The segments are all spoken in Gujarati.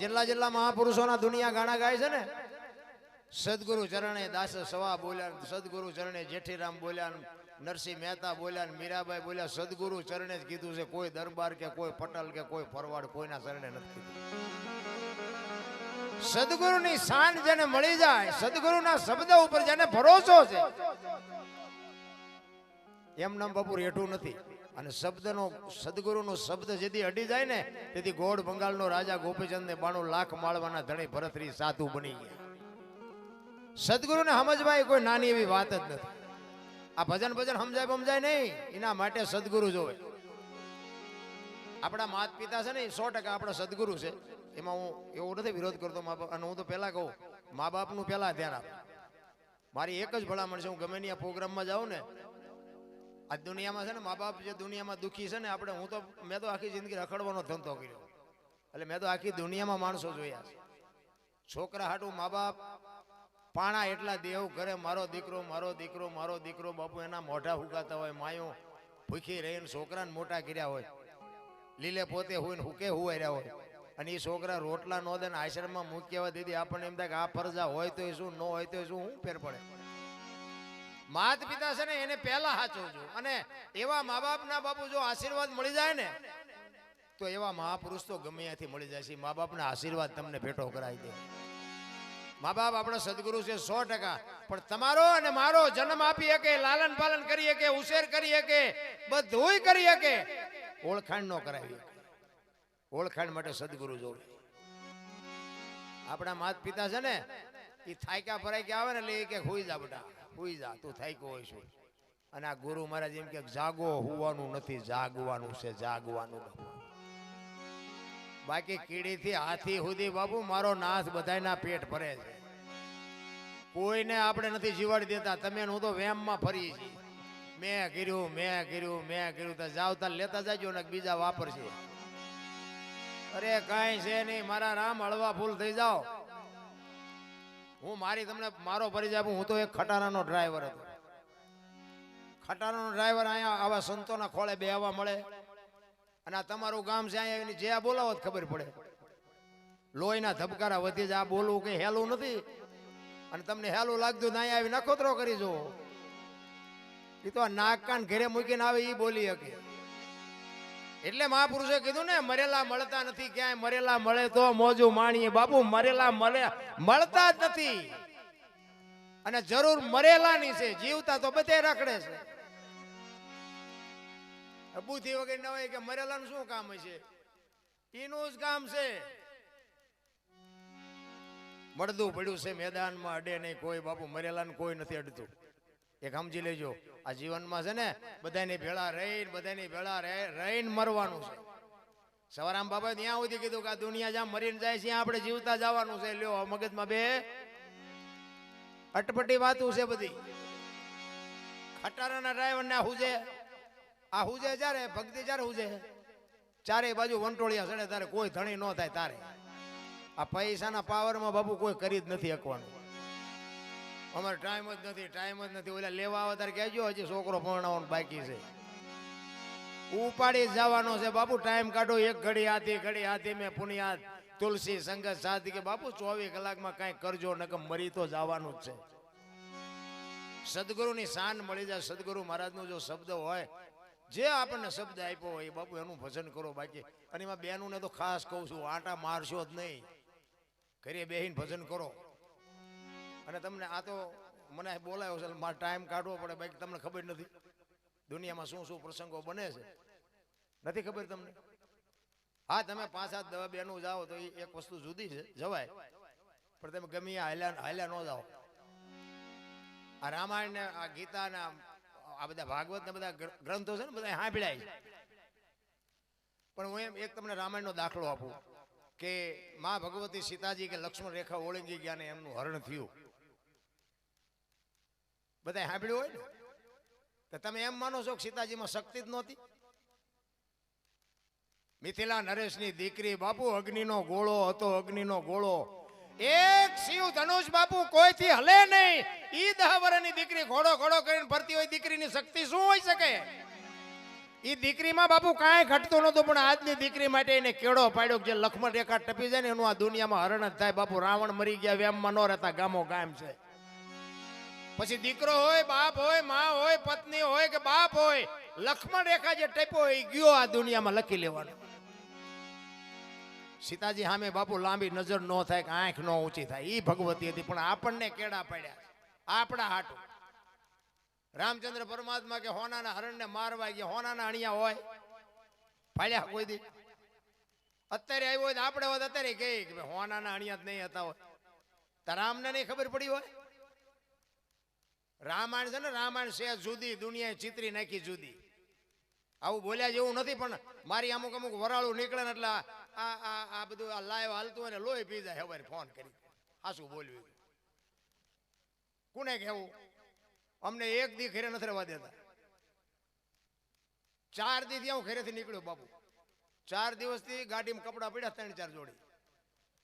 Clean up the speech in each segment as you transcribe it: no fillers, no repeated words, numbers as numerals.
જેટલા જેટલા મહાપુરુષોના દુનિયા ગાણા ગાય છે ને, સદગુરુ ચરણે દાસ સવા બોલ્યા, સદગુરુ ચરણે જેઠીરામ બોલ્યા, નરસિંહ મહેતા બોલ્યા, મીરાબાઈ બોલ્યા, સદગુરુ ચરણે જ કીધું છે. કોઈ દરબાર કે કોઈ પટલ કે કોઈ ફરવાડ કોઈના ચરણે નથી કીધું. સદગુરુની શાન જેને મળી જાય, સદગુરુના શબ્દ ઉપર જેને ભરોસો છે, એમ નામ બાપુ રેઠું નથી. અને શબ્દનો સદગુરુનો શબ્દ જેથી અડી જાય ને, તેથી ગોળ બંગાળનો રાજા ગોપીચંદ ને 92 લાખ માળવાના ધણી ભરતરી સાધુ બની ગયા. સદગુરુને સમજવાય કોઈ નાની એવી વાત જ નથી. આ ભજન સમજાય નહીં, એના માટે સદગુરુ જોવે. આપણા માતા પિતા છે ને, 100% આપણા સદગુરુ છે. એમાં હું એવું નથી વિરોધ કરતો મા બાપ, અને હું તો પહેલા કહું, મા બાપનું પહેલા ધ્યાન આપ. મારી એક જ ભલામણ છે, હું ગમે ત્યાં પ્રોગ્રામમાં જાઉં ને, આ દુનિયામાં છે ને, મા બાપ જે દુનિયામાં દુઃખી છે ને, આપણે મેં તો આખી જિંદગી રખડવાનો ધંધો કર્યો. એટલે મેં તો આખી દુનિયામાં માણસો જોયા છે. છોકરા હાટું મા બાપ પાણા એટલા દેવ કરે, મારો દીકરો મારો દીકરો મારો દીકરો. બાપુ એના મોઢા હુકાતા હોય, માયો ભૂખી રહીને છોકરાને મોટા કર્યા હોય, લીલે પોતે હોય ને હુકે હુવાઈ રહ્યા હોય, અને એ છોકરા રોટલા નો દે ને આશ્રમમાં મૂક્યા દીધી. આપણને એમ થાય કે આ ફરજા હોય તો શું, ન હોય તો શું ફેર પડે. માતા પિતા છે ને, એને પહેલા સાચવજો. અને એવા મા બાપના બાપુ જો આશીર્વાદ મળી જાય ને, તો એવા મહાપુરુષ તો ગમે ત્યાંથી મળી જાય છે. મા બાપના આશીર્વાદ તમને ભેટો કરાવી દે. મા બાપ આપણા સદગુરુ છે 100%. પણ તમારો અને મારો જન્મ આપી શકે, લાલન પાલન કરી શકે, ઉછેર કરી શકે, બધું કરી શકે, ઓળખાણ ન કરાવી શકે. ઓળખાણ માટે સદગુરુ જોવે. આપણા માતા પિતા છે ને, એ થાક્યા ફરાક્યા આવે ને, એટલે એ કે હુઈ જા બેટા, હુઈ જા, તું થાક્યો હોય છું. અને આ ગુરુ મહારાજ એમ કે જાગો, હુવાનું નથી, જાગવાનું છે, જાગવાનું. બાકી કીડીથી હાથી સુધી બાપુ મારો નાથ બધાયના પેટ ભરે છે. કોઈને આપણે નથી જીવાડી દેતા. તમે હું તો વેમમાં ફરી છીએ, મેં કર્યું તો જાવ તાર લેતા જાજો ને બીજા વાપરશે. અરે કાંઈ છે નહીં, મારા રામ હળવા ફૂલ થઈ જાઓ. હું મારો પરિચય આપું. હું તો એક ખટારાનો ડ્રાઈવર હતો. ખટારાનો ડ્રાઈવર અહીંયા આવા સંતોના ખોળે બેહવા મળે. અને આ તમારું ગામ છે, અહીંયા જે આ બોલાવો ખબર પડે. લોહીના ધબકારા વધી જાય. આ બોલવું કઈ હેલું નથી. અને તમને હેલું લાગતું અહીંયા આવી નખોતરો કરી જો. એ તો નાક કાન ઘરે મૂકીને આવે એ બોલી શકે. એટલે મહાપુરુષે કીધું ને, મરેલા મળતા નથી ક્યાંય, મરેલા મળે તો મોજું માણીએ. બાપુ મરેલા મળતા જ નથી. અને જરૂર મરેલાની છે, જીવતા તો બધે રખડે છે. બુદ્ધિ વગર ના હોય કે મરેલાનું શું કામ છે? એનું જ કામ છે. મળદું પડ્યું છે મેદાનમાં, અડે નહીં કોઈ. બાપુ મરેલાને કોઈ નથી અડતું. એક સમજી લેજો, આ જીવનમાં છે ને, બધાની ભેળા રહીને મરવાનું છે. સવારામ બાબા ત્યાં સુધી કીધું કે આ દુનિયા જ્યાં મરીને જાય છે, આપણે જીવતા જવાનું છે. લ્યો મગજમાં બે અટપટી વાતું છે બધી. ખટારાના ડ્રાઈવર ને હુજે, આ હુજે જ્યારે ભક્તિ જ્યારે હુજે, ચારે બાજુ વંટોળિયા ચડે તારે કોઈ ધણી ન થાય. તારે આ પૈસાના પાવરમાં બાપુ કોઈ કરી જ નથી શકવાનું. અમારે ટાઈમ જ નથી. ઓલા લેવા આવે ત્યારે કહેજો હજી છોકરો પરણાવવાનો બાકી છે. ઉપાડી જવાનો છે બાપુ. ટાઈમ કાઢો, એક ઘડી હાથી મેં પુનિયાદ તુલસી સંગત સાથી કે બાપુ 24 કલાકમાં કઈ કરજો, નકર મરી તો જવાનું જ છે. સદગુરુની શાન મળી જાય. સદગુરુ મહારાજનો જો શબ્દ હોય, જે આપણને શબ્દ આપ્યો હોય, બાપુ એનું ભજન કરો. બાકી અને એમાં બેનું ને તો ખાસ કહું છું, આટા મારશો જ નહીં, ઘરે બેહીને ભજન કરો. અને તમને આ તો મને બોલાયો છે, મારે ટાઈમ કાઢવો પડે. બાકી તમને ખબર નથી દુનિયામાં શું શું પ્રસંગો બને છે, નથી ખબર તમને. હા, તમે 5-7 બેનું જાઓ તો એક વસ્તુ જુદી છે, જવાય. પણ તમે ગમે હાલ્યા ન જાઓ. આ રામાયણ ને આ ગીતા ને આ બધા ભાગવત ને બધા ગ્રંથો છે ને, બધા સાંભળ્યા છે. પણ હું એક તમને રામાયણનો દાખલો આપું કે માં ભગવતી સીતાજી કે લક્ષ્મણ રેખા ઓળંગી ગયા ને એમનું હરણ થયું. બધા સાંભળ્યું હોય ને, તો તમે એમ માનો છો કે સીતાજીમાં શક્તિ જ નહોતી? મિથિલા નરેશની દીકરી બાપુ, અગ્નિનો ગોળો હતો, અગ્નિનો ગોળો. એક શિવ ધનુષ બાપુ કોઈથી હલે નહીં. ઈ 10 વર્ષની દીકરી ઘોડો કરીને ફરતી હોય, દીકરીની શક્તિ શું હોઈ શકે? એ દીકરીમાં બાપુ કાંઈ ઘટતું નહોતું, પણ આજની દીકરી માટે એને કેળો પાડ્યો કે જે લખમણ રેખા ટપી જાય ને એનું આ દુનિયામાં હરણ જ થાય. બાપુ રાવણ મરી ગયા વેમમાં ન રહેતા ગામો ગામ છે. પછી દીકરો હોય, બાપ હોય, માં હોય, પત્ની હોય કે બાપ હોય, લક્ષ્મણ રેખા જે ટપ્યો એ ગયો આ દુનિયામાં લખી લેવાનો. સીતાજી સામે બાપુ લાંબી નજર ન થાય કે આંખ ન ઊંચી થાય, ઈ ભગવતી હતી, પણ આપણને કેળા પાડ્યા આપણા હાટું. રામચંદ્ર પરમાત્મા કે હોનાના હરણને મારવા ગયા, હોનાના અણિયા હોય પાડ્યા કોઈ દી? અત્યારે આવ્યો હોય તો આપણે હોત અત્યારે કહે કે હોનાના અણિયા જ નહીં હતા હોય. તો રામને નહીં ખબર પડી હોય? રામાયણ છે ને, રામાયણ છે જુદી, દુનિયાએ ચિત્રી નાખી જુદી. આવું બોલ્યા જેવું નથી, પણ મારી અમુક અમુક વરાળું નીકળે ને એટલે આ બધું આ લાઈવ હાલતું હોય ને લોહી પી જાય. હવે ફોન કરી આ શું બોલ્યું, કોને કહેવું? અમને એક દી ઘરે નથી રહેવા દેતા. 4 દી હું ઘરેથી નીકળ્યો બાપુ. 4 દિવસથી ગાડીમાં કપડા પડ્યા 3-4 જોડી.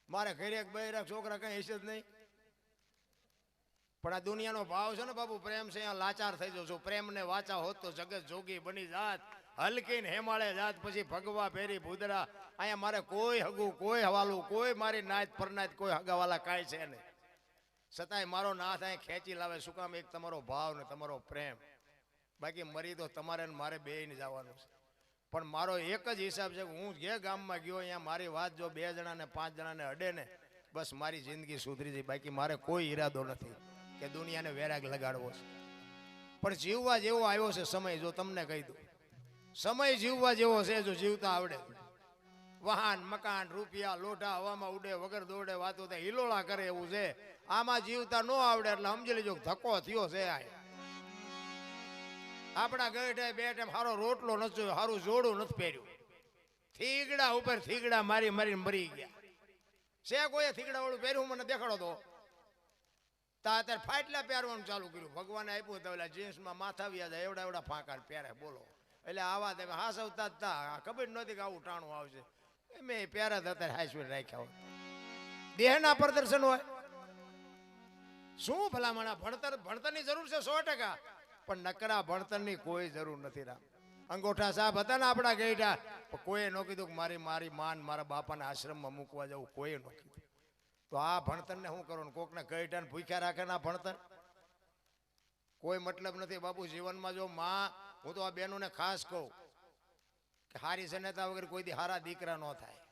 મારે ઘરે એક બૈરા છોકરા કઈ હશે જ નહીં. પણ આ દુનિયાનો ભાવ છે ને બાપુ, પ્રેમ છે, અહીંયા લાચાર થઈ જાઉં છું. પ્રેમ ને વાચા હોત તો જગત જોગી બની જાત, હલકી ને હેમાળે જાત, પછી ભગવા ફેરી ભૂદરા. અહીંયા મારે કોઈ હગું, કોઈ હવાલું, કોઈ મારી નાત પરનાત, કોઈ હગાવાલા કાંઈ છે નહીં. છતાંય મારો નાથ અહીં ખેંચી લાવે. શું કામ? એક તમારો ભાવ ને તમારો પ્રેમ. બાકી મરી તો તમારે ને મારે બેયને જવાનું છે. પણ મારો એક જ હિસાબ છે કે હું જે ગામમાં ગયો અહીંયા મારી વાત જો 2 જણાને 5 જણાને અડે ને, બસ મારી જિંદગી સુધરી જાય. બાકી મારે કોઈ ઈરાદો નથી કે દુનિયાને વેરાગ લગાડવો છે. પણ જીવવા જેવો આવ્યો છે સમય, જો તમને કહી દઉં, સમય જીવવા જેવો છે જો જીવતા આવડે. વાહન, મકાન, રૂપિયા, લોઢા હવામાં ઉડે, વગર દોડે, વાતો થાય, હિલોળા કરે એવું છે. આમાં જીવતા ન આવડે એટલે સમજી લેજો ધક્કો થયો છે. આપણા ગઢે 2 ટાઈમ સારો રોટલો નથી જોયો, સારું જોડું નથી પહેર્યું, થીગડા ઉપર થીગડા મારી મારીને મરી ગયા છે. કોઈ થીગડા વાળું પહેર્યું મને દેખાડો તો અત્યારે ફાટલા પહેરવાનું ચાલુ કર્યું. ભગવાને આપ્યું તો ઓલા જીન્સમાં માથા વ્યા જાય એવડા એવડા ફાંકા પહેરે. બોલો એટલે આવા તમે હાસવતા હતા, ખબર નહોતી કે આવું ટાણું આવશે. મેં પહેરા અત્યારે હાઈસ્પીડ રાખ્યા હોય. દેહના પ્રદર્શન હોય શું ભલામણા? ભણતરની જરૂર છે 100%, પણ નકરા ભણતરની કોઈ જરૂર નથી. રામ અંગોઠા સાહેબ હતા ને આપણા ગઈઢા, કોઈએ ન કીધું કે મારી માન મારા બાપાને આશ્રમમાં મૂકવા જવું, કોઈએ ન કીધું. તો આ ભણતરને શું કરવાનું? કોકને ગઈઢાને ભૂખ્યા રાખે ના ભણતર કોઈ મતલબ નથી બાપુ જીવનમાં. જો માં, હું તો આ બહેનોને ખાસ કહું કે હારી સનેતા વગર કોઈ દી હારા દીકરા ન થાય.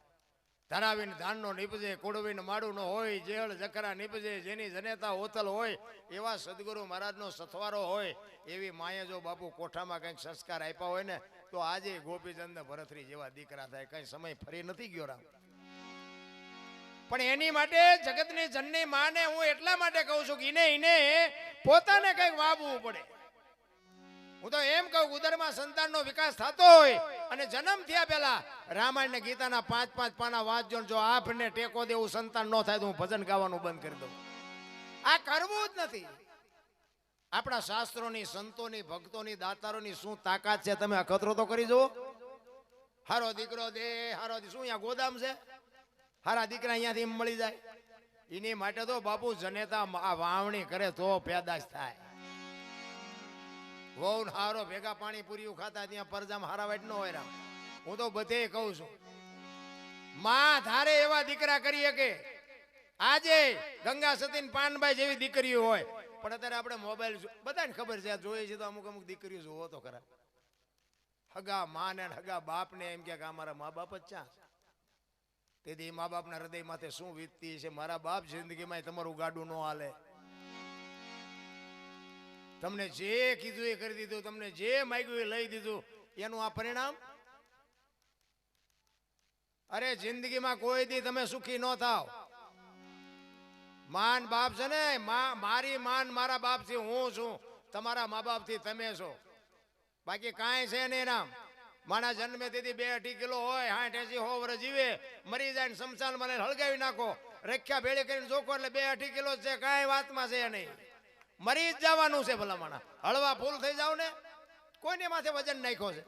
ધરાવીને ધાનનો નીપજે, કોડવીને માડું ન હોય, જેળ જકરા નીપજે, જેની જનેતા હોતલ હોય, એવા સદગુરુ મહારાજનો સથવારો હોય, એવી માએ જો બાપુ કોઠામાં કંઈક સંસ્કાર આપ્યા હોય ને, તો આજે ગોપીચંદ ભરતરી જેવા દીકરા થાય. કઈ સમય ફરી નથી ગયો રામ. પણ એની માટે જગતની જનની માને હું એટલા માટે કહું છું કે એને પોતાને કંઈક વાવવું પડે. હું તો એમ કહું, ઉદરમાં સંતાનનો વિકાસ થતો હોય અને જન્મ થયા પહેલા રામાયણ ને ગીતાના 5-5 પાના વાંચજો. જો આપને ટેકો દેવું સંતાન ન થાય તો હું ભજન ગાવાનું બંધ કરી દઉં. આ કરવું જ નથી. આપણા શાસ્ત્રોની, સંતોની, ભક્તોની, દાતારોની શું તાકાત છે તમે અખતરો તો કરી જુઓ. હારો દીકરો દે, હારો શું અહીંયા ગોદામ છે? હારા દીકરા અહીંયાથી મળી જાય. એની માટે તો બાપુ જનેતા આ વાવણી કરે તો પેદાશ થાય. વહુ હારો ભેગા પાણી પૂરી ખાતા ત્યાં પરજામાં હારા વાટ ન હોય રામ. હું તો બધે કહું છું, માં ધારે એવા દીકરા કરીએ કે આજે ગંગા સતીન પાનભાઈ જેવી દીકરીઓ હોય. પણ અત્યારે આપણે મોબાઈલ બધાને ખબર છે, જોઈએ છે તો અમુક દીકરીઓ જોવો તો ખરા. હગા માં ને હગા બાપ ને એમ કે અમારા મા બાપ જ ચા. તેથી મા બાપના હૃદય માથે શું વીતતી છે? મારા બાપ જિંદગીમાં તમારું ગાડું ન હાલે. તમને જે કીધું એ કરી દીધું, તમને જે માંગ્યું એ લઈ દીધું, એનું આ પરિણામ? અરે જિંદગીમાં કોઈ દી તમે સુખી ન થાવ. માન બાપ છે ને, મારી માન મારા બાપ થી હું છું, તમારા મા બાપ થી તમે છો, બાકી કાંઈ છે નહીં રામ. માણા જન્મે તેથી 2-2.5 કિલો હોય, 60-80 વર્ષ જીવે, મરી જાય ને શમશાન મને હળગાવી નાખો, રખ્યા ભેળી કરીને જોખો એટલે 2-2.5 કિલો છે, કાંઈ વાતમાં છે નહીં. મરી જ જવાનું છે. ભલા માણા હળવા ફૂલ થઈ જાવ ને, કોઈની માથે વજન નાખ્યો છે?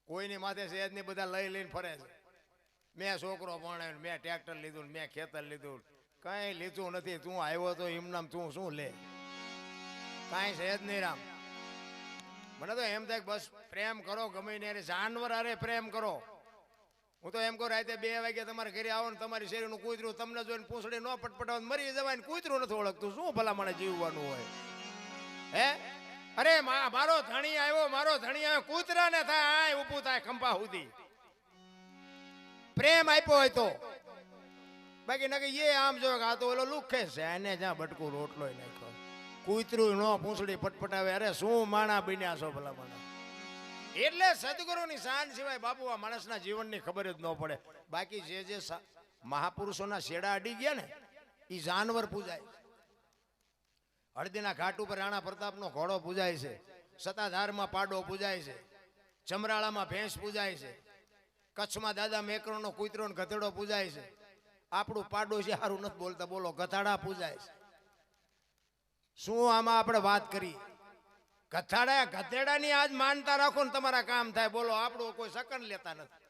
કોઈની માથે સહેજ ની બધા લઈ લઈને ફરે છે. મેં છોકરો ભણે, મેં ટ્રેક્ટર લીધું, મેં ખેતર લીધું, કઈ લીધું નથી. તું આવ્યો તો એમનામ તું શું લે? કાંઈ સહેજ નહીં રામ. મને તો એમ થાય કે બસ પ્રેમ કરો ગમે ને જાનવર અરે પ્રેમ કરો. હું તો એમ કહું રાતે 2 વાગે તમારે ઘરે આવો ને તમારી શેરીનું કૂતરું તમને જોઈને પૂંછડી ન પટપટાવ મરી જવાય ને કૂતરું નથી ઓળખતું શું ભલા મને જીવવાનું હોય હે? અરે મારો ધણી આવ્યો કૂતરાને થાય આય ઊભું થાય ખંભા સુધી પ્રેમ આપ્યો હોય તો. બાકી ના કે એ આમ જો આ તો ઓલો લુખે છે એને જ્યાં બટકું રોટલો નાખ્યો કૂતરું ન પૂંછડી પટપટાવે. અરે શું માણા બન્યા છો ભલા મને. એટલે સદગુરુની શાન સિવાય બાપુ આ માણસના જીવનની ખબર જ ન પડે. બાકી જે મહાપુરુષોના શેડા અડી ગયા ને એ જાનવર પૂજાય. હળદીના ઘાટ ઉપર રાણા પ્રતાપનો ઘોડો પૂજાય છે, સતાધારમાં પાડો પૂજાય છે, ચમરાળામાં ભેંસ પૂજાય છે, કચ્છમાં દાદા મેકરણનો કૂતરો ને ગધેડો પૂજાય છે. આપણું પાડોશી સારું નથી બોલતા બોલો ગધાડા પૂજાય છે. શું આમાં આપણે વાત કરી? ગધેડાની આજ માનતા રાખો ને તમારા કામ થાય. બોલો આપણું કોઈ સકન લેતા નથી.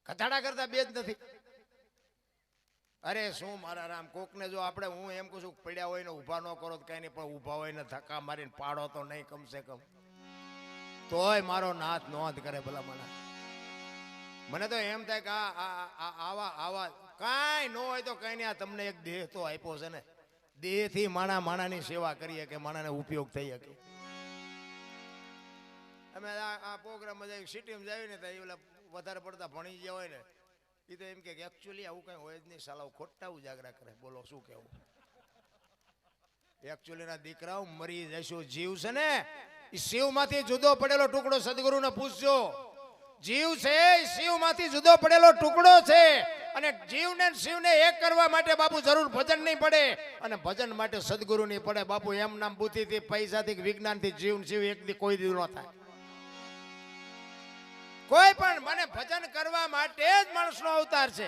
ગધાડા કરતા બે જ નથી. અરે શું મારા રામ કોકને જો આપણે હું એમ કહું છું પડ્યા હોય ને ઊભા ન કરો તો કઈ નહીં, પણ ઊભા હોય ને ધક્કા મારીને પાડો તો નહીં કમસે કમ. તોય મારો નાથ નોંધ કરે ભલા મને તો એમ થાય કે આવા કાંઈ ન હોય તો કઈ નહીં. આ તમને એક દેહ તો આપ્યો છે ને, દેહથી માણાની સેવા કરીએ કે માણાને ઉપયોગ થઈ શકે. અમે આ પ્રોગ્રામમાં જઈ સિટીમાં જાય ને તો એ વધારે પડતા ભણી ગયા હોય ને એ તો એમ કે એકચ્યુઅલી આવું કઈ હોય જ નહીં, સાલાવ ખોટા ઉજાગરા કરે. બોલો શું કેવું? એકચ્યુઅલી ના દીકરાઓ મરી જશો. જીવ છે ને એ શિવમાંથી જુદો પડેલો ટુકડો. સદગુરુને પૂછજો, જીવ છે એ શિવમાંથી જુદો પડેલો ટુકડો છે. અને જીવને શિવને એક કરવા માટે બાપુ જરૂર ભજન નહીં પડે, અને ભજન માટે સદગુરુ નહીં પડે. બાપુ એમ નામ બુદ્ધિથી પૈસાથી વિજ્ઞાનથી જીવ શિવ એક દી કોઈ દી ન થાય. કોઈ પણ મને ભજન કરવા માટે જ માણસનો અવતાર છે.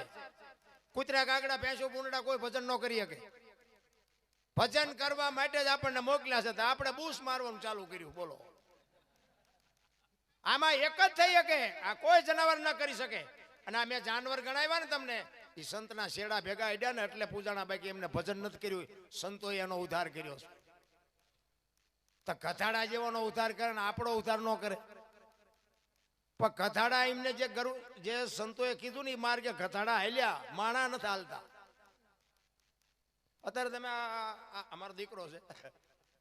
કૂતરા કાગડા ભેંસો પૂંડા કોઈ ભજન ન કરી શકે. ભજન કરવા માટે જ આપણને મોકલ્યા છે. આપણે બૂસ મારવાનું ચાલુ કર્યું. બોલો આમાં એક જ થઈ શકે, આ કોઈ જનાવર ન કરી શકે. અને આ મેં જાનવર ગણાવ્યા ને તમને, એ સંતના શેડા ભેગા અડ્યા ને એટલે પૂજાના. બાકી એમને ભજન નથી કર્યું, સંતોએ એનો ઉદ્ધાર કર્યો છે. તો ગધાડા જેવાનો ઉદ્ધાર કરે ને આપણો ઉદ્ધાર ન કરે. પણ ગધાડા એમને જે સંતોએ કીધું ને એ માર્ગે ગધાડા હાલ્યા, માણા નથી હાલતા. અત્યારે તમે અમારો દીકરો છે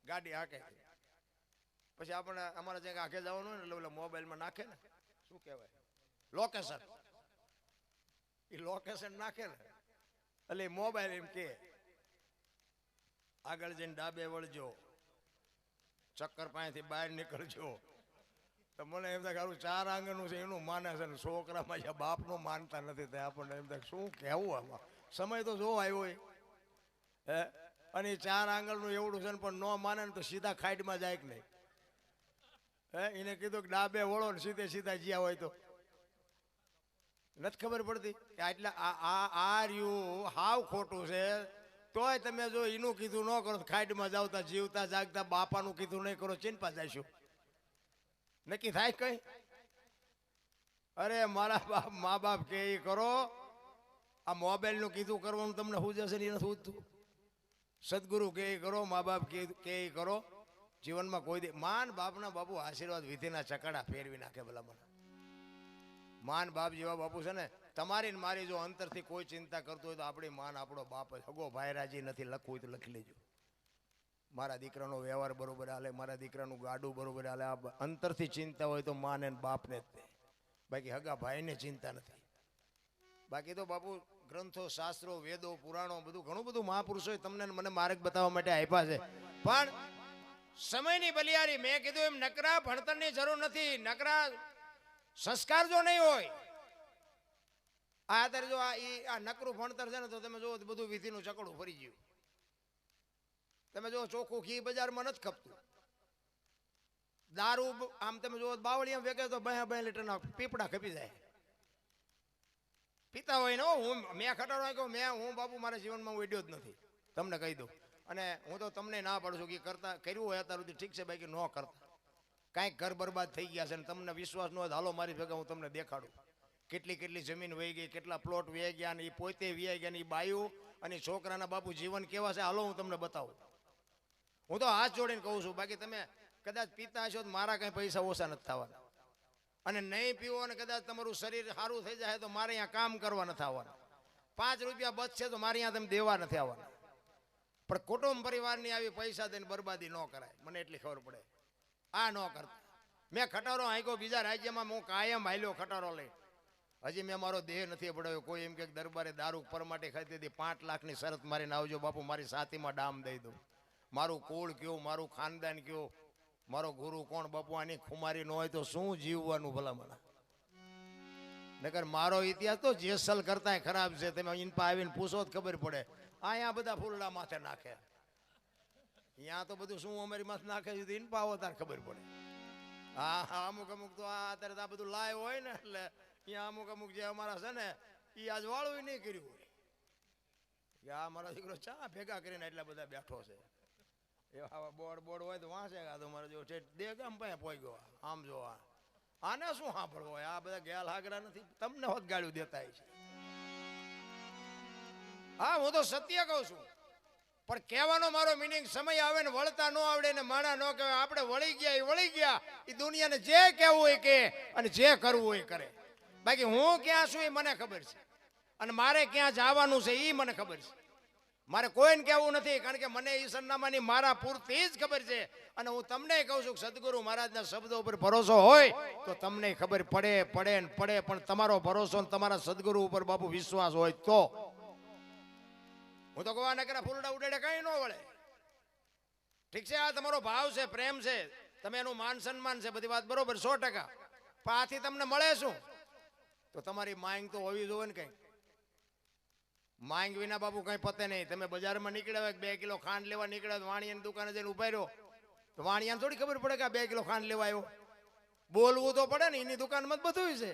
ગાડી હાકે, પછી આપણે અમારે જે આખે જવાનું ને એટલે મોબાઈલમાં નાખે ને શું કહેવાય લોકેશન, એ લોકેશન નાખે ને એટલે મોબાઈલ એમ કે આગળ જઈને ડાબે વળજો, ચક્કર પાસેથી બહાર નીકળજો. તો મને એમ થાય કે 4 આંગણનું છે એનું માને છે ને છોકરામાં જે બાપનું માનતા નથી. તે આપણને એમ થાય શું કહેવું આમાં. સમય તો જો આવ્યો હે, અને 4 આંગણનું એવડું છે ને પણ ન માને ને તો સીધા ખાઈડમાં જાય કે નહીં. હે એને કીધું કે ડાબે વળો ને સીધા જ્યાં હોય તો નથી ખબર પડતી કે આટલા આ રહ્યું હાવ ખોટું છે. તોય તમે જો એનું કીધું ન કરો ખાઈડમાં જાવતા જીવતા જાગતા બાપાનું કીધું નહીં કરો ચિંપા જઈશું નક્કી થાય કઈ? અરે મારા મા બાપ કે એ કરો. આ મોબાઈલ નું કીધું કરવાનું તમને શું જશે ને નથી ઉઠતું. સદગુરુ કે કરો, મા બાપ કે કરો. જીવનમાં કોઈ દે માન બાપના બાપુ આશીર્વાદ વિધિના ચકડા ફેરવી નાખે. ભલા મને માન બાપ જેવા બાપુ છે ને. તમારી ને મારી જો અંતરથી કોઈ ચિંતા કરતું હોય તો આપણી માન આપણો બાપ જ. હગો ભાઈરાજી નથી લખવું તો લખી લેજો. મારા દીકરાનો વ્યવહાર બરોબર હાલે, મારા દીકરાનું ગાડું બરોબર હાલે. આ અંતરથી ચિંતા હોય તો માને બાપને જ તે. બાકી હગા ભાઈને ચિંતા નથી. બાકી તો બાપુ ગ્રંથો શાસ્ત્રો વેદો પુરાણો બધું ઘણું બધું મહાપુરુષોએ તમને મને માર્ગ બતાવવા માટે આપ્યા છે. પણ સમયની બલિયારી મેં કીધું એમ નકરા ભણતરની જરૂર નથી. નકરા સંસ્કાર જો નહીં હોય અત્યારે જો આ નકરું ભણતર છે ને તો તમે જો બધું વિધિનું ચકડું ફરી ગયું. તમે જો ચોખ્ખું ઘી બજારમાં નથી ખપતું. દારૂ આમ તમે જો બાવળિયા વેગે તો 2 લીટરના પીપડા ખપી જાય. પીતા હોય ને હું મેં ખટાડો હું બાપુ મારા જીવનમાં ઉડ્યો જ નથી તમને કહી દઉં. અને હું તો તમને ના પાડું છું કે કરતા કર્યું હોય અત્યાર સુધી ઠીક છે, બાકી ન કરતા. કાંઈક ઘર બરબાદ થઈ ગયા છે ને તમને વિશ્વાસ ન હોય હાલો મારી ભેગા હું તમને દેખાડું. કેટલી જમીન વહી ગઈ, કેટલા પ્લોટ વહી ગયા, ને એ પોતે વહી ગયા, ને એ બાયું અને છોકરાના બાપુ જીવન કેવા છે હાલો હું તમને બતાવું. હું તો હાથ જોડીને કહું છું. બાકી તમે કદાચ પીતા હશો તો મારા કઈ પૈસા ઓછા નથી થવાના, અને નહીં પીવો અને કદાચ તમારું શરીર સારું થઈ જાય તો મારે અહીંયા કામ કરવા નથી આવવાના, 5 રૂપિયા બચશે તો મારે અહીંયા તમે દેવા નથી આવવાના. પણ કુટુંબ પરિવારની આવી પૈસા દઈને બરબાદી ન કરાય, મને એટલી ખબર પડે. આ ન કરતા. મેં ખટારો હાંક્યો બીજા રાજ્યમાં, હું કાયમ હાલ્યો ખટારો લઈ. હજી મેં મારો દેહ નથી પડાવ્યો. કોઈ એમ કે દરબારે દારૂ પરમાટે ખાતી હતી, 5 લાખની શરત મારીને આવજો બાપુ, મારી સાતીમાં ડામ દઈ દઉં. મારું કુળ કયું, મારું ખાનદાન કયું, મારો ગુરુ કોણ બાપુ, આની ખુમારી ન હોય તો શું જીવવાનું ભલામણા. નકર મારો ઇતિહાસ તો જેસલ કરતા ખરાબ છે. તમે ઇનપા આવીને પૂછો તો ખબર પડે. અહીંયા બધા ફૂલડા માથે નાખે, અહીંયા તો બધું શું અમારી માથે નાખે છે ઇનપા આવો તાર ખબર પડે. હા હા, અમુક અમુક તો અત્યારે આ બધું લાય હોય ને, એટલે અહીંયા અમુક અમુક જે અમારા છે ને એ આજ વાળું નહીં કર્યું હોય કે આ મારો દીકરો ચા ભેગા કરીને એટલા બધા બેઠો છે. એવા બોર્ડ હોય તો વાંચે તો મારો જો દે ગામ પાસે પોઈ ગયો. આમ જો આને શું સાંભળવો હોય, આ બધા ગેલ હાગરા નથી, તમને હોત ગાળ્યું દેતા છે. હા, હું તો સત્ય કહું છું, પણ કહેવાનો મારો મિનિંગ સમય આવે ને વળતા ન આવડે ને માણા ન કહેવાય. આપણે વળી ગયા એ વળી ગયા, એ દુનિયાને જે કહેવું હોય કે અને જે કરવું હોય કરે. બાકી હું ક્યાં છું એ મને ખબર છે, અને મારે ક્યાં જવાનું છે એ મને ખબર છે. મારે કોઈને કહેવું નથી, કારણ કે મને એ સરનામાની મારા પૂરતી જ ખબર છે. અને હું તમને કહું છું કે સદગુરુ મહારાજના શબ્દો ઉપર ભરોસો હોય તો તમને ખબર પડે ને પડે, પણ તમારો ભરોસો ને તમારા સદગુરુ ઉપર બાપુ વિશ્વાસ હોય તો. હું તો ગોવા નકરા ફૂલડા ઉડેડે કઈ ન વળે. ઠીક છે, આ તમારો ભાવ છે, પ્રેમ છે, તમે એનું માન સન્માન છે, બધી વાત બરોબર 100%. પણ આથી તમને મળે શું? તો તમારી માંગ તો હોવી જોઈએ ને. કઈ માંગ વિના બાપુ કઈ પતે નહીં. તમે બજારમાં નીકળ્યા હોય 2 કિલો ખાંડ લેવા નીકળ્યા તો વાણિયાની દુકાને જઈને ઉભા રહ્યો તો વાણિયાને થોડી ખબર પડે કે આ 2 કિલો ખાંડ લેવા આવ્યો. બોલવું તો પડે ને, એની દુકાનમાં બધું છે.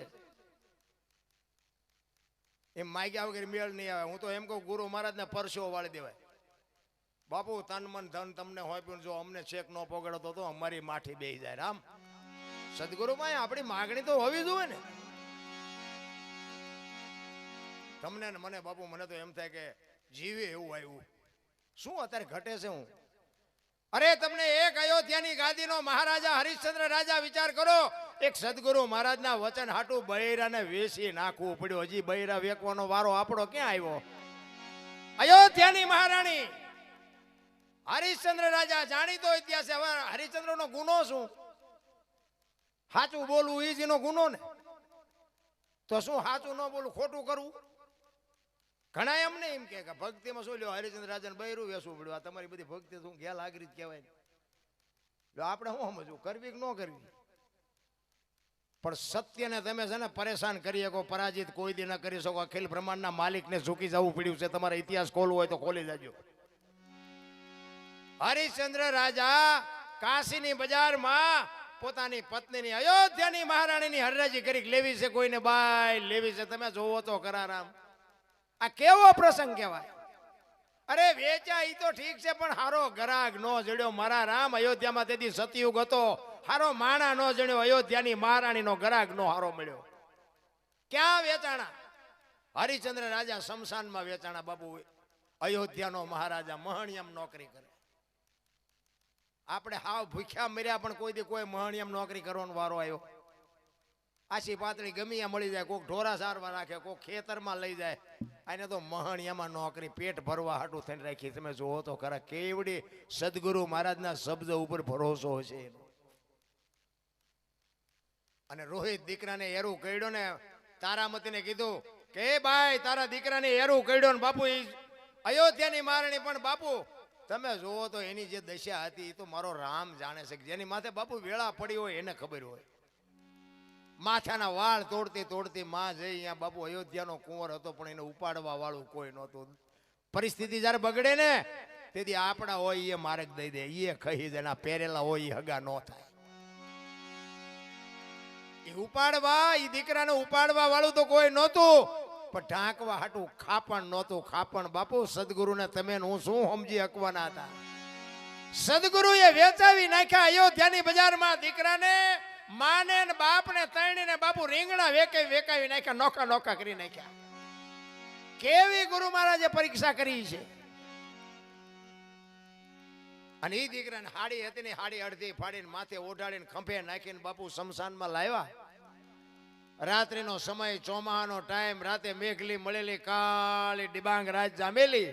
એમ માગ્યા વગર મેળ નહીં આવે. હું તો એમ કહું ગુરુ મહારાજને પરસો વાળી દેવાય. બાપુ તન મન ધન તમને હોય પણ જો અમને ચેક ન પકડતો તો અમારી માઠી બેસી જાય. રામ સદગુરુમાં આપણી માગણી તો હોવી જોઈએ ને. તમને ને મને બાપુ, મને તો એમ થાય કે જીવે એવું આવ્યું. શું અત્યારે ઘટે છે? હું અરે તમને એક અયોધ્યાની ગાદીનો મહારાજા હરિશ્ચંદ્ર રાજા વિચાર કરો. એક સદગુરુ મહારાજના વચન હાટું બૈરાને વેસી નાખવું પડ્યું. હજી બૈરા વેકવાનો વારો આપણો ક્યાં આવ્યો? અયોધ્યાની મહારાણી હરિશ્ચંદ્ર રાજા, જાણીતો ઇતિહાસ. હવે હરિશ્ચંદ્રનો ગુનો શું? સાચું બોલવું એ જ એનો ગુનો ને. તો શું સાચું ન બોલવું, ખોટું કરવું? ઘણા એમને એમ કે ભક્તિમાં શું લ્યો હરિશ્ચંદ્ર રાજાને બૈરું વેસવું પડ્યું. આ તમારી બધી ભક્તિ શું ગેલ આગરી જ કહેવાય. આપણે શું સમજવું, કરવી કે ન કરવી? પણ સત્યને તમે છે ને પરેશાન કરી શકો, પરાજિત કોઈ દી ન કરી શકો. અખિલ બ્રહ્માંડના માલિકને ઝૂકી જવું પડ્યું છે. તમારે ઇતિહાસ ખોલવો હોય તો ખોલી જાજો. હરિશ્ચંદ્ર રાજા કાશીની બજારમાં પોતાની પત્નીની અયોધ્યાની મહારાણીની હરરાજી કરી લેવી છે, કોઈને બાય લેવી છે. તમે જોવો તો ખરા રામ, આ કેવો પ્રસંગ કહેવાય. અરે વેચા ઈ તો ઠીક છે, પણ હારો ગરાગ નો જડ્યો મારા રામ. અયોધ્યામાં તેથી સતયુગ હતો, હારો માણા નો જડ્યો. અયોધ્યાની મહારાણીનો ગરાગ નો હારો મળ્યો. ક્યાં વેચાણા? હરિશ્ચંદ્ર રાજા શમશાનમાં વેચાણા બાપુ. અયોધ્યાનો મહારાજા મહણિયમ નોકરી કરે. આપણે હાવ ભૂખ્યા મર્યા પણ કોઈ દી કોઈ મહણિયમ નોકરી કરવાનો વારો આવ્યો? આછી પાતળી ગમી મળી જાય, કોઈક ઢોરા સારવા રાખે, કોઈક ખેતરમાં લઈ જાય. આને તો મહણિયામાં નોકરી પેટ ભરવા હાટું થઈને રાખી. તમે જોવો તો ખરા કેવડી સદગુરુ મહારાજના શબ્દ ઉપર ભરોસો છે એનો. અને રોહિત દીકરાને એરું કઈડ્યો ને, તારામતીને કીધું કે ભાઈ તારા દીકરાને એરું કઈડ્યો ને બાપુ અયોધ્યાની મહારાણી. પણ બાપુ તમે જોવો તો એની જે દશા હતી એ તો મારો રામ જાણે છે. જેની માથે બાપુ વેળા પડી હોય એને ખબર હોય. માથાના વાળ તોડતી તોડતી માં જઈ અહીંયા બાપુ અયોધ્યાનો કુંવર હતો, પણ એને ઉપાડવા વાળું કોઈ નહોતું. પરિસ્થિતિ જયારે બગડે ને તેથી આપણા હોય એ માર્ગ દઈ દે, એ ખહી દે. એના પહેરેલા હોય એ હગા ન થાય. એ ઉપાડવા, એ દીકરાને ઉપાડવા વાળું તો કોઈ નહોતું, પણ ઢાંકવા હાટું ખાપણ નહોતું. ખાપણ બાપુ સદગુરુને તમે હું શું સમજી હકવાના હતા? સદગુરુએ વેચાવી નાખ્યા અયોધ્યાની બજારમાં દીકરાને. માને ને બાપને તણીને બાપુ રીંગણા વેકાવી નાખ્યા, નોખા નોખા કરી નાખ્યા. કેવી ગુરુ મહારાજે પરીક્ષા કરી છે. અને એ દીકરાને હાડી હતી ને હાડી અડધી ફાડીને માથે ઓઢાડીને ખંભે નાખીને બાપુ શમશાનમાં લાવ્યા. રાત્રિનો સમય, ચોમાહાનો ટાઈમ, રાતે મેઘલી મળેલી કાળી ડિબાંગ રાત જામેલી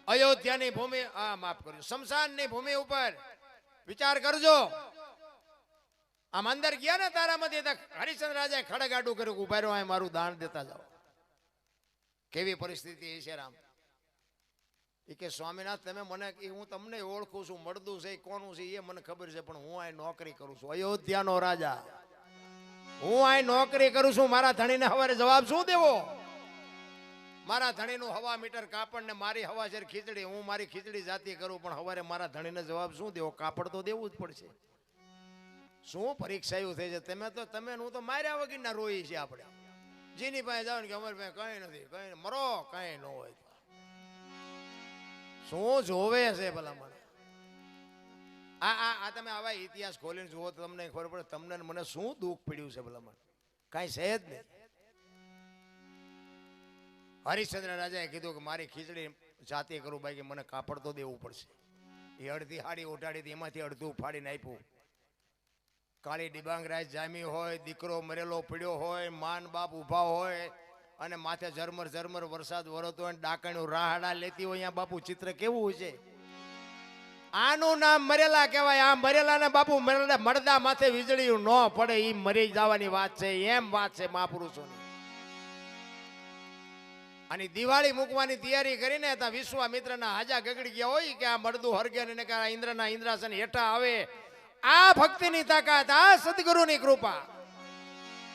અયોધ્યાની ભૂમિ, માફ કર્યું, શમશાનની ભૂમિ ઉપર વિચાર કરજો. આમ અંદર ગયા ને તારામાંથી હરિશ્ચંદ્ર રાજાએ ખડગાડું કર્યું, ઉભા રહ્યો, મારું દાન દેતા જાઓ. કેવી પરિસ્થિતિ છે રામ. એ કે સ્વામિનાથ તમે મને, હું તમને ઓળખું છું, મળદું છે કોનું છે એ મને ખબર છે, પણ હું આ નોકરી કરું છું, અયોધ્યાનો રાજા, હું આ નોકરી કરું છું. મારા ધણીને હવારે જવાબ શું દેવો? મારા ધણીનું હવા મીટર કાપડ ને મારી હવા છે ખીચડી, હું મારી ખીચડી જાતી કરું, પણ હવારે મારા ધણીને જવાબ શું દેવો? કાપડ તો દેવું જ પડશે. શું પરીક્ષાયું થઈ છે? તમે હું તો માર્યા વગરના રોઈ છે આપણે. જેની પાસે જાવ ને કે અમારી પાસે કઈ નથી, કઈ મરો, કઈ ન હોય. શું જોવે છે ભલા મને? આ તમે આવા ઇતિહાસ ખોલીને જુઓ તો તમને ખબર પડે તમને મને શું દુઃખ પડ્યું છે ભલા મને. કઈ છે જ નહીં. હરિશ્ચંદ્ર રાજાએ કીધું કે મારી ખીચડી જાતે કરું, બાકી મને કાપડ તો દેવું પડશે. એ અડધી હાડી ઓટાડી હતી, એમાંથી અડધું ફાડીને આપ્યું. કાળી ડિબાંગ રાત જામી હોય, દીકરો મરેલો પડ્યો હોય, માન બાપ ઉભા હોય અને માથે ઝરમર ઝરમર વરસાદ વરસતો હોય, ડાકણું રાહડા લેતી હોય, અહીંયા બાપુ ચિત્ર કેવું છે? આનું નામ મરેલા કહેવાય. આ મરેલા ને બાપુ મળદા માથે વીજળી ન પડે, એ મરી જવાની વાત છે. એમ વાત છે મહાપુરુષોની. અને દિવાળી મૂકવાની તૈયારી કરીને ત્યાં વિશ્વામિત્રના હાજા ગગડી ગયા હોય કે આ મળદું હરગે ને ઇન્દ્રના ઇન્દ્રાસન હેઠા આવે. આ ભક્તિની તાકાત, આ સદગુરુની કૃપા.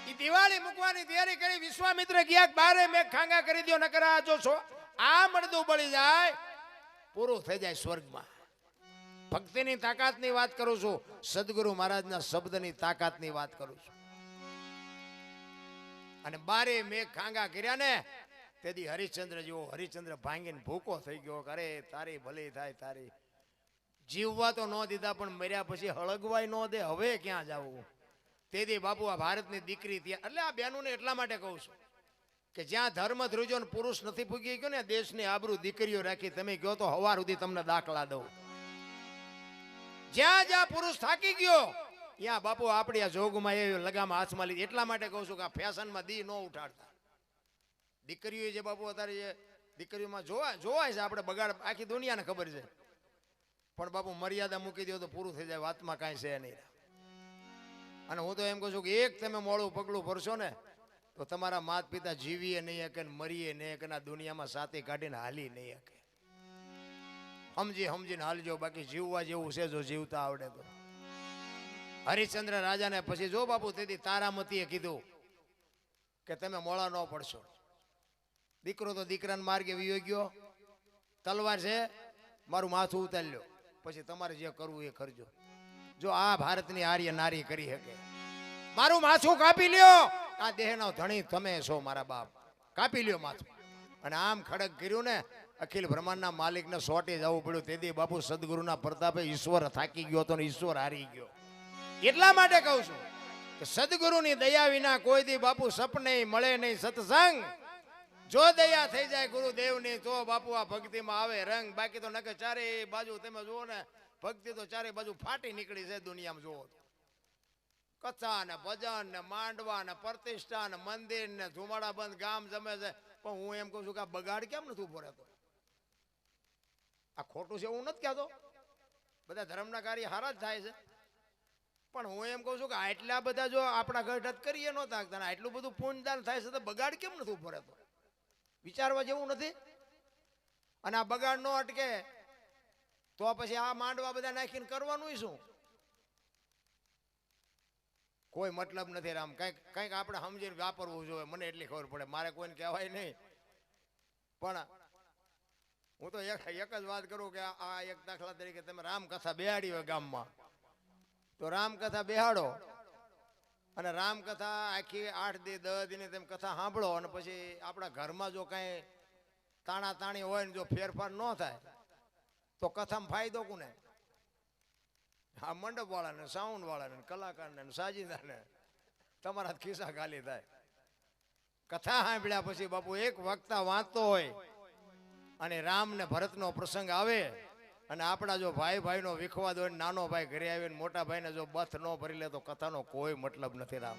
એ દિવાળી મૂકવાની તૈયારી કરી વિશ્વામિત્ર ગયા બારે મેં ખાંગા કરી દો, નકર આ જો છો આ મળદું બળી જાય, પૂરું થઈ જાય સ્વર્ગમાં. ભક્તિની તાકાતની વાત કરું છું, સદગુરુ મહારાજના શબ્દની તાકાતની વાત કરું છું. અને બારે મેં ખાંગા કર્યા ને તેથી હરિશ્ચંદ્ર જેવો હરિશ્ચંદ્ર ભાંગીને ભૂકો થઈ ગયો. અરે તારી ભલી થાય, તારી જીવવા તો ન દીધા, પણ મર્યા પછી હળગવાય ન દે. હવે ક્યાં જવું? તેથી બાપુ આ ભારતની દીકરી ત્યાં, એટલે આ બહેનોને એટલા માટે કહું છું કે જ્યાં ધર્મ ધ્રુજો ને પુરુષ નથી ફૂગી ગયો ને, દેશની આબરૂ દીકરીઓ રાખી. તમે કહો તો હવાર સુધી તમને દાખલા દઉં. જ્યાં જ્યાં પુરુષ થાકી ગયો ત્યાં બાપુ આપણી આ જોગમાં એ લગામ હાથમાં લીધી. એટલા માટે કહું છું કે આ ફેશનમાં દી ન ઉઠાડતા. દીકરીઓ જે બાપુ અત્યારે જે દીકરીઓમાં જોવાય છે, આપણે બગાડ આખી દુનિયાને ખબર છે, પણ બાપુ મર્યાદા મૂકી દો તો પૂરું થઈ જાય, વાતમાં કાંઈ છે નહીં. અને હું તો એમ કહું છું કે એક તમે મોડું પગલું ભરશો ને તો તમારા માતા પિતા જીવીએ નહીં શકે, મરીએ નહીં શકે, આ દુનિયામાં સાથે કાઢીને હાલી નહીં શકે. સમજીને હાલજો, બાકી જીવવા જેવું છે જો જીવતા આવડે તો. હરિશ્ચંદ્ર રાજાને પછી જો બાપુ તેથી તારામતીએ કીધું કે તમે મોળા ન પડશો. દીકરો તો દીકરાને માર્ગે વિયો ગયો, તલવાર છે, મારું માથું ઉતારી લ્યો, પછી તમારે જે કરવું એ કરજો. જો આ ભારતની આર્ય નારી કરી શકે, મારું માથું કાપી લ્યો, આ દેહનો ધણી તમે છો મારા બાપ, કાપી લ્યો માથું. અને આમ ખડક કર્યું ને, અખિલ બ્રહ્માંડના માલિકને સોટી જવું પડ્યું. તેથી બાપુ સદગુરુના પ્રતાપે ઈશ્વર થાકી ગયો તો ને ઈશ્વર હારી ગયો. એટલા માટે કહું છું કે સદગુરુની દયા વિના કોઈ દી બાપુ સપને મળે નહીં સત્સંગ. જો દયા થઈ જાય ગુરુદેવની તો બાપુ આ ભક્તિમાં આવે રંગ. બાકી તો નકે ચારે બાજુ તમે જુઓ ને, ભક્તિ તો ચારે બાજુ ફાટી નીકળી છે દુનિયામાં. જુઓ કથા ને ભજન ને માંડવા ને પ્રતિષ્ઠા ને મંદિર ને ધુમાડા બંધ ગામ જમે છે. પણ હું એમ કહું છું કે આ બગાડ કેમ નથી ઉભો રહેતો? આ ખોટું છે એવું નથી કહેતો, બધા ધર્મના કાર્ય હારા જ થાય છે. પણ હું એમ કહું છું કે આટલા બધા જો આપણા ઘટ કરીએ નહોતા આટલું બધું પુણ્યદાન થાય છે તો બગાડ કેમ નથી ઉભો રહેતો? વિચારવા જેવું નથી. અને આ બગાડ ન અટકે તો પછી આ માંડવા બધા નાખીને કરવાનું શું? કોઈ મતલબ નથી રામ. કંઈક આપણે સમજીને વાપરવું જોઈએ. મને એટલી ખબર પડે, મારે કોઈને કહેવાય નહીં. પણ હું તો એક જ વાત કરું કે આ એક દાખલા તરીકે તમે રામકથા બેહાડી હોય ગામમાં, તો રામકથા બેહાડો અને રામકથા આખી 8 દી 10 દિને તેમ કથા સાંભળો અને પછી આપણા ઘરમાં જો કાંઈ તાણા તાણી હોય ને જો ફેરફાર ન થાય તો કથામાં ફાયદો કોને? આ મંડપ વાળાને, સાઉન્ડ વાળાને, કલાકારને, સાજીદારને. તમારા ખિસ્સા ખાલી થાય. કથા સાંભળ્યા પછી બાપુ એક વક્તા વાંચતો હોય અને રામ ને ભરતનો પ્રસંગ આવે અને આપણા જો ભાઈ ભાઈનો વિખવાદ હોય, નાનો ભાઈ ઘરે આવીને મોટા ભાઈને જો બથ ન ભરી લે તો કથાનો કોઈ મતલબ નથી રામ.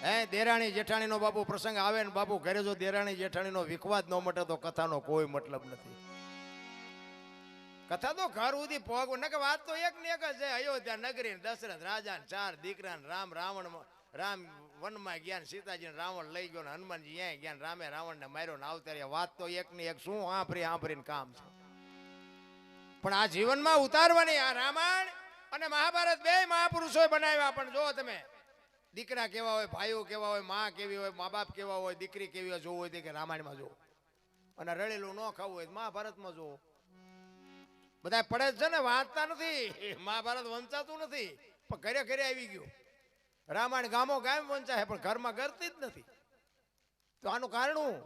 હે દેરાણી જેઠાણીનો બાપુ પ્રસંગ આવે ને બાપુ ઘરે જો દેરાણી જેઠાણીનો વિખવાદ ન મટે તો કથાનો કોઈ મતલબ નથી. કથા તો ઘર સુધી પહોંચ ન કે વાત તો એક ને એક જ છે. અયોધ્યા નગરી દશરથ રાજા 4 દીકરા રામ રામ વનમાં ગયા, સીતાજી રાવણ લઈ ગયો ને હનુમાનજી ત્યાં ગયા, રામે રાવણ ને માર્યો ને આવતા. વાત તો એક ની એક શું આંભરીને કામ છે. પણ આ જીવનમાં ઉતારવાની આ રામાયણ અને મહાભારત બે મહાપુરુષોએ બનાવ્યા. પણ જો તમે દીકરા કેવા હોય, ભાઈઓ કેવા હોય, માં કેવી હોય, મા બાપ કેવા હોય, દીકરી કેવી હોય, જોવું હોય કે રામાયણમાં જોવો. અને રળેલું ન ખાવું હોય મહાભારતમાં જોવો. બધા પડે છે ને, વાંચતા નથી. મહાભારત વંચાતું નથી પણ ઘરે ઘરે આવી ગયું. રામાયણ ગામો ગામ વંચાય પણ ઘરમાં ગરતી જ નથી. તો આનું કારણ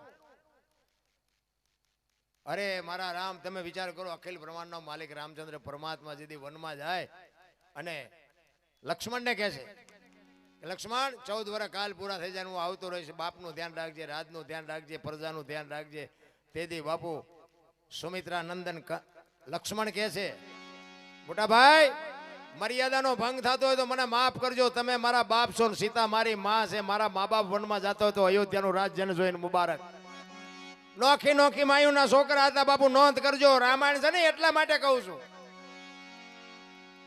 અરે મારા રામ, તમે વિચાર કરો, અખિલ બ્રહ્માંડનો માલિક રામચંદ્ર પરમાત્મા જેથી વનમાં જાય અને લક્ષ્મણને કહે છે, લક્ષ્મણ 14 વર્ષ કાલ પૂરા થઈ જાય, હું આવતો રહીશ. બાપનું ધ્યાન રાખજે, રાજનું ધ્યાન રાખજે, પ્રજાનું ધ્યાન રાખજે. તેથી બાપુ સુમિત્રા નંદન લક્ષ્મણ કહે છે, મોટા ભાઈ મર્યાદાનો ભંગ થતો હોય તો મને માફ કરજો. તમે મારા બાપ છો ને સીતા મારી માં છે. મારા મા બાપ વનમાં જતો હોય તો અયોધ્યાનું રાજ્યને જોઈને મુબારક. નોખી નોખી માયુના છોકરા હતા બાપુ, નોંધ કરજો. રામાયણ છે ને એટલા માટે કહું છું.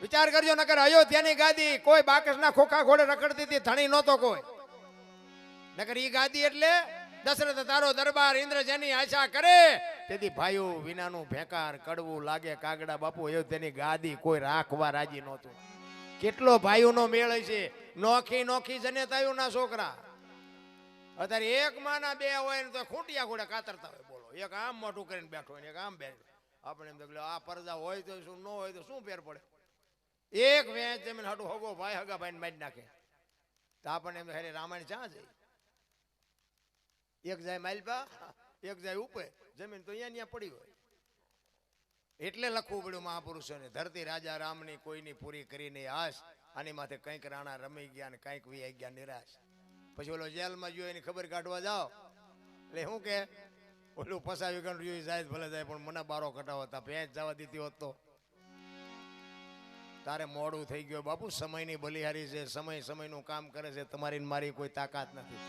વિચાર કરજો, નકર અયોધ્યાની ગાદી કોઈ બાકસના ખોખા ઘોડે રખડતી હતી, ધણી નહોતો કોઈ. નકર ઈ ગાદી એટલે દશરથ તારો દરબાર, ઇન્દ્ર જેની આશા કરે. તેથી ભાઈઓ વિનાનું ભેકાર કડવું લાગે કાગડા. બાપુ અયોધ્યાની ગાદી કોઈ રાખવા રાજી નહોતું. કેટલો ભાઈઓનો મેળ છે. નોખી નોખી જનેતાયુના છોકરા. અત્યારે એક માના બે હોય ને તો ખૂંટિયા ઘોડે કાતરતા હોય. બોલો, એક આમ મોટું કરીને બેઠો હોય, એક આમ બેઠો. આપણે એમ તો આ પરદા હોય તો શું, ન હોય તો શું ફેર પડે. એક વેચ જમીન હાટું હગો ભાઈ હગા ભાઈને મારી નાખે તો આપણને એમ હેરે રામાયણ ચા જાય. એક જાય માલપા, એક જાય ઉપર, જમીન તો અહીંયા પડી હોય. એટલે લખવું પડ્યું મહાપુરુષોને, ધરતી રાજા રામની કોઈની પૂરી કરી નહીં આશ. આની માથે કંઈક રાણા રમી ગયા ને કંઈક વી ગયા નિરાશ. પછી ઓલો જેલમાં જોયો એની ખબર કાઢવા જાઓ એટલે શું કે ઓલું ફસાવી ગયું જાય ભલે જાય પણ મને બારો કટાવો હતા ભેંસ જવા દીધી હોત તો. તારે મોડું થઈ ગયું બાપુ. સમયની બલિહારી છે, સમય સમયનું કામ કરે છે. તમારી મારી કોઈ તાકાત નથી.